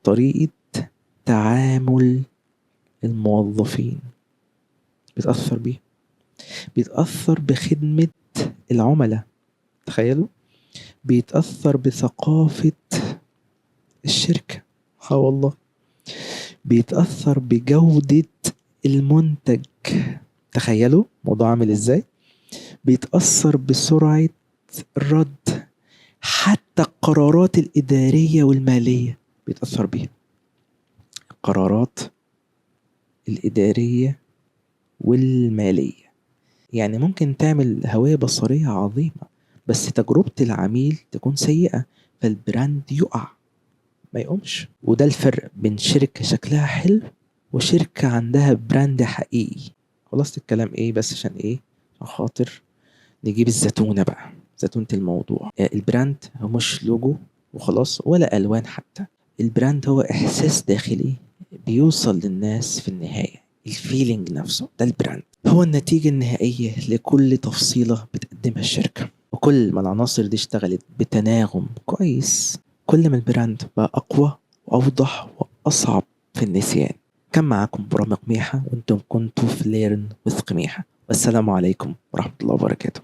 طريقة تعامل الموظفين، بيتأثر بيه، بيتأثر بخدمة العملاء، تخيلوا، بيتأثر بثقافة الشركة، والله بيتأثر بجودة المنتج، تخيلوا موضوع عامل ازاي، بيتأثر بسرعة الرد، حتى القرارات الإدارية والمالية بيتأثر بيها. القرارات الإدارية والمالية، يعني ممكن تعمل هوية بصرية عظيمة بس تجربة العميل تكون سيئة، فالبراند يقع ما يقومش. وده الفرق بين شركة شكلها حلو وشركة عندها براند حقيقي. خلاص الكلام ايه بس عشان ايه؟ عشان خاطر نجيب الزتونة بقى، زتونة الموضوع. البراند هو مش لوجو وخلاص ولا ألوان حتى، البراند هو إحساس داخلي بيوصل للناس في النهاية، الفيلينج نفسه ده البراند، هو النتيجة النهائية لكل تفصيلة بتقدمها الشركة. وكل ما العناصر دي اشتغلت بتناغم كويس، كل ما البراند بقى أقوى وأوضح وأصعب في النسيان. كان معاكم برامق ميحة وانتم كنتوا في ليرن وث ميحة، والسلام عليكم ورحمة الله وبركاته.